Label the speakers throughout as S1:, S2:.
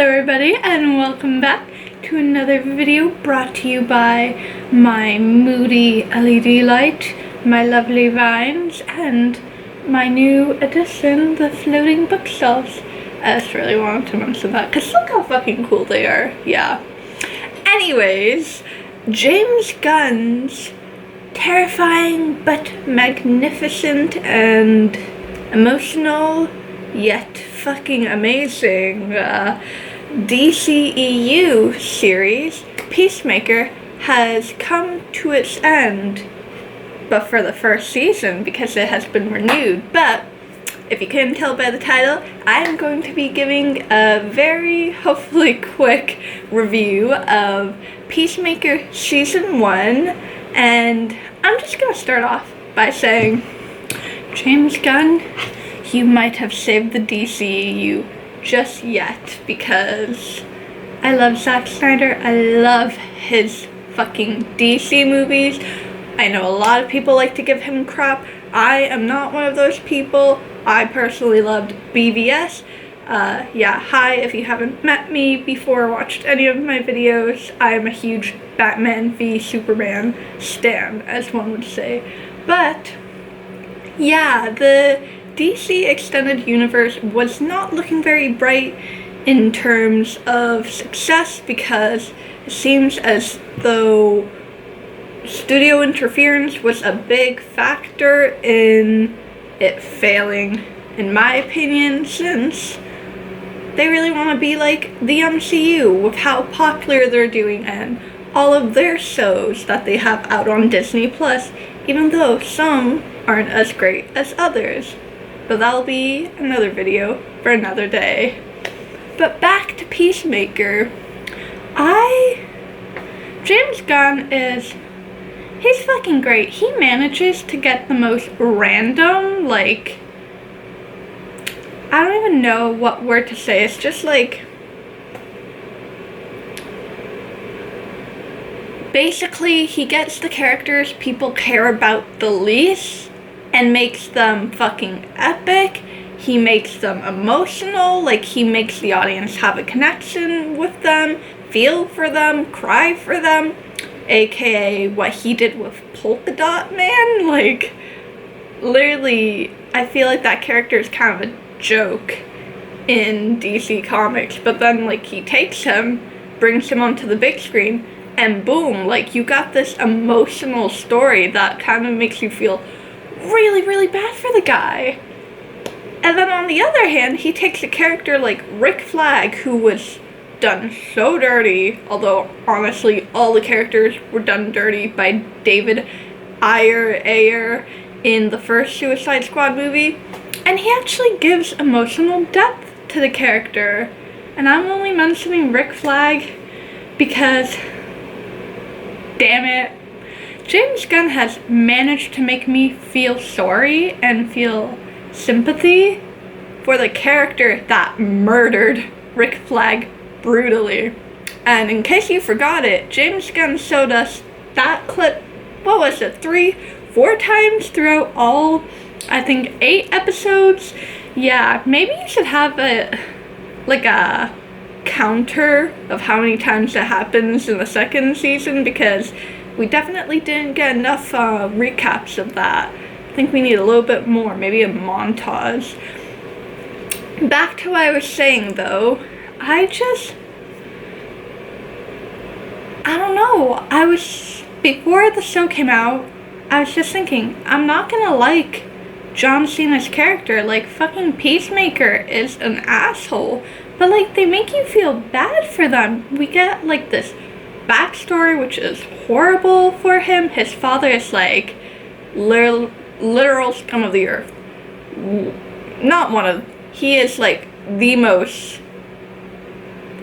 S1: Hello everybody and welcome back to another video brought to you by my moody LED light, my lovely vines, and my new addition, the floating bookshelves. I just really wanted to mention that because look how fucking cool they are. Yeah. Anyways, James Gunn's terrifying but magnificent and emotional yet fucking amazing DCEU series, Peacemaker, has come to its end, but for the first season because it has been renewed. But if you couldn't tell by the title, I am going to be giving a very hopefully quick review of Peacemaker Season 1, and I'm just gonna start off by saying, James Gunn, you might have saved the DCEU just yet, because I love Zack Snyder. I love his fucking DC movies. I know a lot of people like to give him crap. I am not one of those people. I personally loved BVS. Hi, if you haven't met me before or watched any of my videos, I am a huge Batman v Superman stan, as one would say. But yeah, the DC Extended Universe was not looking very bright in terms of success because it seems as though studio interference was a big factor in it failing, in my opinion, since they really want to be like the MCU with how popular they're doing and all of their shows that they have out on Disney Plus, even though some aren't as great as others. But that'll be another video for another day. But back to Peacemaker. James Gunn he's fucking great. He manages to get the most random, like, I don't even know what word to say. It's just like, basically he gets the characters people care about the least and makes them fucking epic. He makes them emotional, like he makes the audience have a connection with them, feel for them, cry for them, aka what he did with Polka Dot Man. Like, literally, I feel like that character is kind of a joke in DC Comics, but then like he takes him, brings him onto the big screen, and boom, like you got this emotional story that kind of makes you feel really, really bad for the guy. And then on the other hand, he takes a character like Rick Flag, who was done so dirty, although honestly all the characters were done dirty by David Ayer in the first Suicide Squad movie, and he actually gives emotional depth to the character. And I'm only mentioning Rick Flag because, damn it, James Gunn has managed to make me feel sorry and feel sympathy for the character that murdered Rick Flag brutally. And in case you forgot it, James Gunn showed us that clip, what was it, 3-4 times throughout all, I think, 8 episodes. Yeah, maybe you should have a counter of how many times that happens in the second season, because we definitely didn't get enough recaps of that. I think we need a little bit more, maybe a montage. Back to what I was saying though, I don't know, before the show came out, I was just thinking, I'm not gonna like John Cena's character. Like, fucking Peacemaker is an asshole, but like they make you feel bad for them. We get like this backstory which is horrible for him. His father is like literal scum of the earth. He is like the most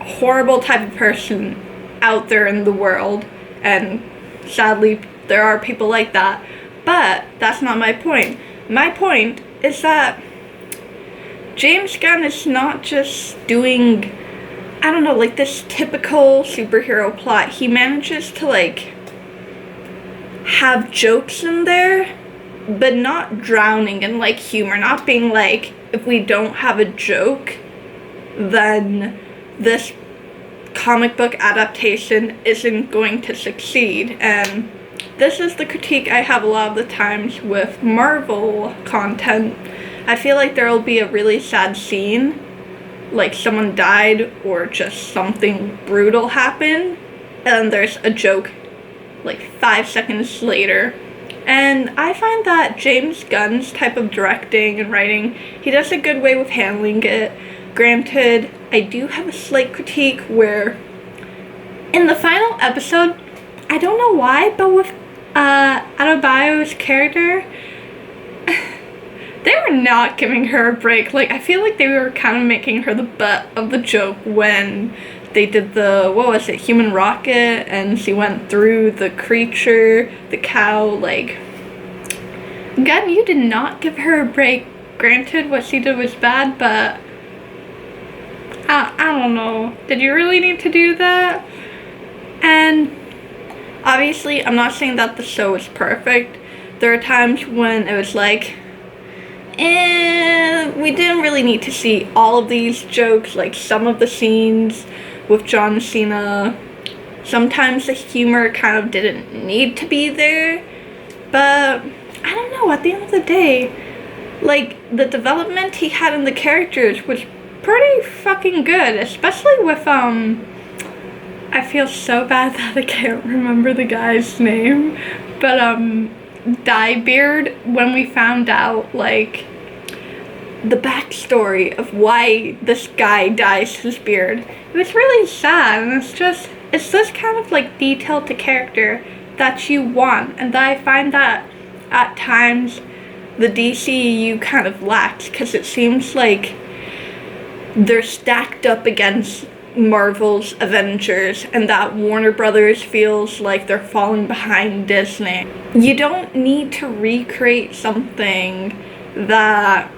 S1: horrible type of person out there in the world, and sadly there are people like that, but that's not my point. My point is that James Gunn is not just doing, I don't know, like this typical superhero plot. He manages to like have jokes in there, but not drowning in like humor, not being like, if we don't have a joke, then this comic book adaptation isn't going to succeed. And this is the critique I have a lot of the times with Marvel content. I feel like there will be a really sad scene, like someone died or just something brutal happened, and there's a joke like 5 seconds later. And I find that James Gunn's type of directing and writing, he does a good way with handling it. Granted, I do have a slight critique where in the final episode, I don't know why, but with Adebayo's character, they were not giving her a break. Like, I feel like they were kind of making her the butt of the joke when they did the, what was it, human rocket, and she went through the creature, the cow. Like, God, you did not give her a break. Granted, what she did was bad, but I don't know. Did you really need to do that? And obviously, I'm not saying that the show is perfect. There are times when it was like, we didn't really need to see all of these jokes, like some of the scenes with John Cena. Sometimes the humor kind of didn't need to be there, but I don't know, at the end of the day, like, the development he had in the characters was pretty fucking good, especially with, I feel so bad that I can't remember the guy's name, but, Dyebeard, when we found out, like, the backstory of why this guy dyes his beard, it was really sad, and it's this kind of, like, detail to character that you want, and that I find that at times the DCU kind of lacks, because it seems like they're stacked up against Marvel's Avengers, and that Warner Brothers feels like they're falling behind Disney. You don't need to recreate something that,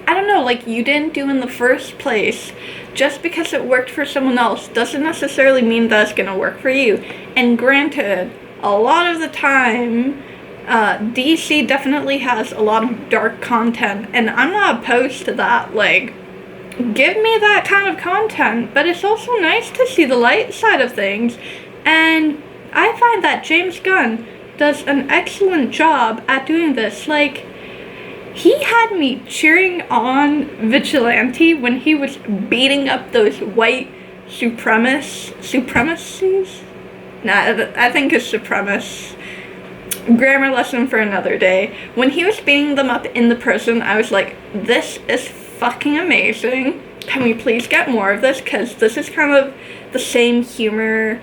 S1: I don't know, like, you didn't do in the first place. Just because it worked for someone else doesn't necessarily mean that it's gonna work for you. And granted, a lot of the time, DC definitely has a lot of dark content, and I'm not opposed to that. Like, give me that kind of content, but it's also nice to see the light side of things, and I find that James Gunn does an excellent job at doing this. Like, he had me cheering on Vigilante when he was beating up those white supremacies? Nah, I think it's supremacists. Grammar lesson for another day. When he was beating them up in the prison, I was like, this is fucking amazing. Can we please get more of this? Because this is kind of the same humor,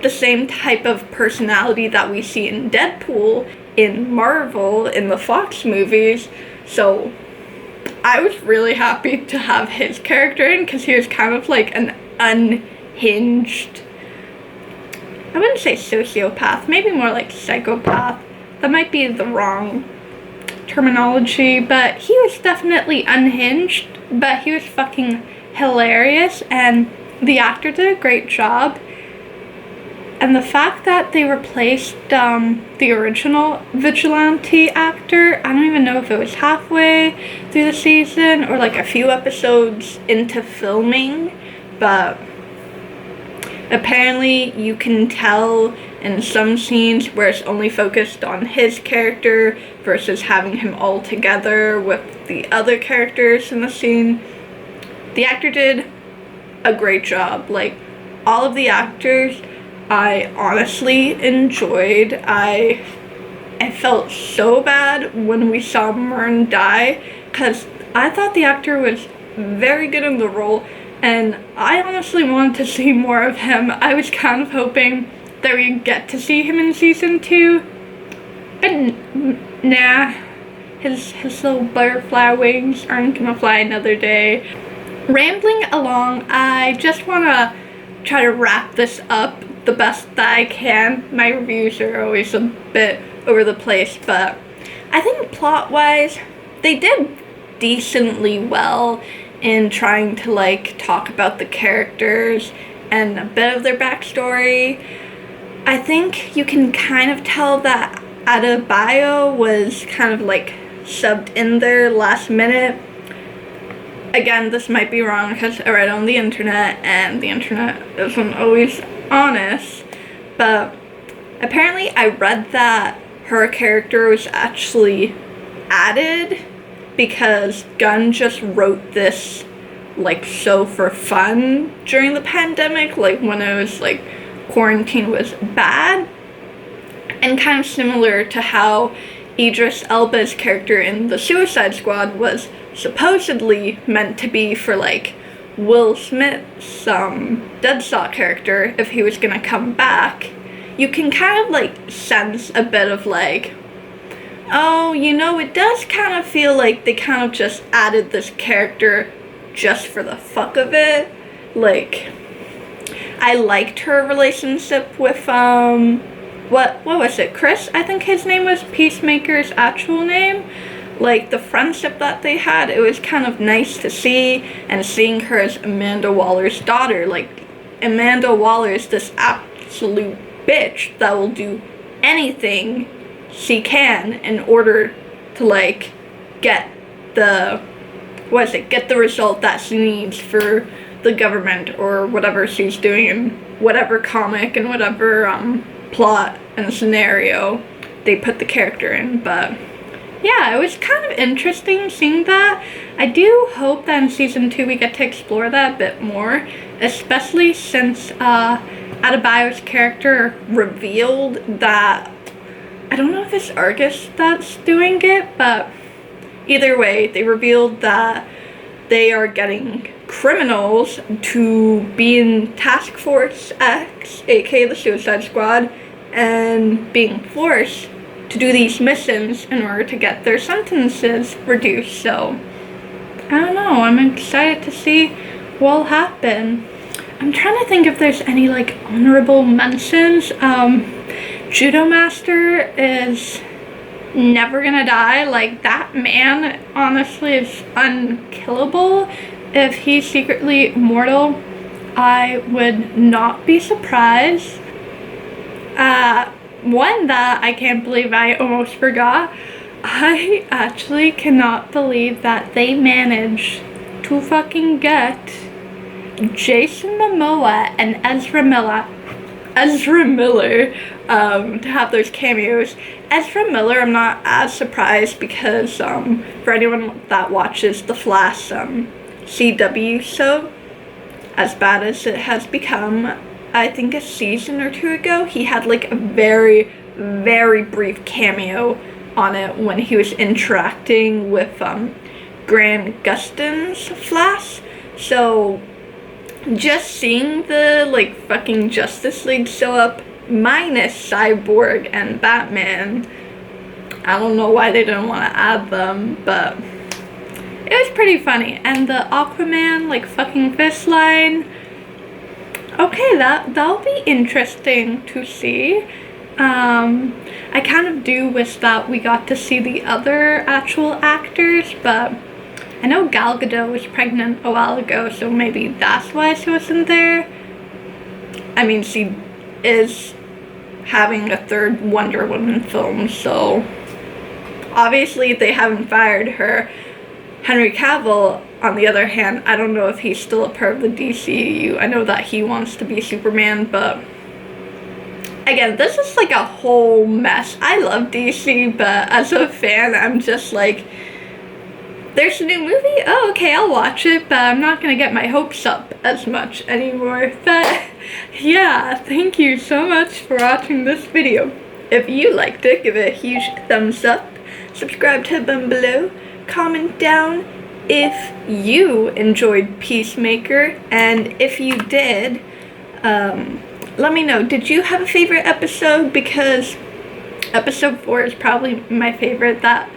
S1: the same type of personality that we see in Deadpool, in Marvel, in the Fox movies. So I was really happy to have his character in, because he was kind of like an unhinged, I wouldn't say sociopath, maybe more like psychopath. That might be the wrong terminology, but he was definitely unhinged, but he was fucking hilarious, and the actor did a great job. And the fact that they replaced the original Vigilante actor, I don't even know if it was halfway through the season or like a few episodes into filming, but apparently you can tell in some scenes where it's only focused on his character versus having him all together with the other characters in the scene. The actor did a great job. Like, all of the actors I honestly enjoyed. I felt so bad when we saw Myrn die, because I thought the actor was very good in the role, and I honestly wanted to see more of him. I was kind of hoping that we'd get to see him in season 2, but nah, his little butterfly wings aren't gonna fly another day. Rambling along, I just wanna try to wrap this up the best that I can. My reviews are always a bit over the place, but I think plot-wise, they did decently well in trying to, like, talk about the characters and a bit of their backstory. I think you can kind of tell that Adebayo was kind of, like, subbed in there last minute. again, this might be wrong because I read on the internet and the internet isn't always honest, but apparently I read that her character was actually added because Gunn just wrote this like show for fun during the pandemic, like when it was like quarantine was bad, and kind of similar to how Idris Elba's character in the Suicide Squad was supposedly meant to be for like Will Smith's Deadshot character if he was gonna come back. You can kind of like sense a bit of like, oh, you know, it does kind of feel like they kind of just added this character just for the fuck of it. Like, I liked her relationship with what was it, Chris? I think his name was, Peacemaker's actual name. Like, the friendship that they had, it was kind of nice to see, and seeing her as Amanda Waller's daughter. Like, Amanda Waller is this absolute bitch that will do anything she can in order to like get the result that she needs for the government or whatever she's doing in whatever comic and whatever plot and scenario they put the character in. But yeah, it was kind of interesting seeing that. I do hope that in season 2 we get to explore that a bit more, especially since Adebayo's character revealed that, I don't know if it's Argus that's doing it, but either way, they revealed that they are getting criminals to be in Task Force X, aka the Suicide Squad, and being forced to do these missions in order to get their sentences reduced. So, I don't know, I'm excited to see what'll happen. I'm trying to think if there's any like honorable mentions. Judo Master is never gonna die. Like, that man honestly is unkillable. If he's secretly immortal, I would not be surprised. One that I can't believe I almost forgot, I actually cannot believe that they managed to fucking get Jason Momoa and Ezra Miller to have those cameos. Ezra Miller, I'm not as surprised because for anyone that watches the Flash CW show, as bad as it has become, I think a season or 2 ago, he had like a very, very brief cameo on it when he was interacting with Grant Gustin's Flash. So just seeing the like fucking Justice League show up minus Cyborg and Batman, I don't know why they didn't want to add them, but it was pretty funny. And the Aquaman like fucking fist line, okay, that'll be interesting to see. I kind of do wish that we got to see the other actual actors, but I know Gal Gadot was pregnant a while ago, so maybe that's why she wasn't there. I mean, she is having a third Wonder Woman film, so obviously they haven't fired her. Henry Cavill, on the other hand, I don't know if he's still a part of the DCU. I know that he wants to be Superman, but again, this is like a whole mess. I love DC, but as a fan, I'm just like, there's a new movie? Oh, okay, I'll watch it, but I'm not gonna get my hopes up as much anymore. But yeah, thank you so much for watching this video. If you liked it, give it a huge thumbs up. Subscribe to them below. Comment down if you enjoyed Peacemaker, and if you did, let me know. Did you have a favorite episode? Because episode 4 is probably my favorite. That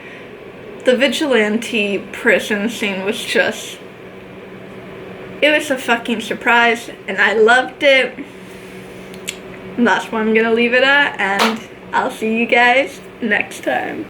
S1: the vigilante prison scene was just, it was a fucking surprise, and I loved it. And that's where I'm gonna leave it at, and I'll see you guys next time.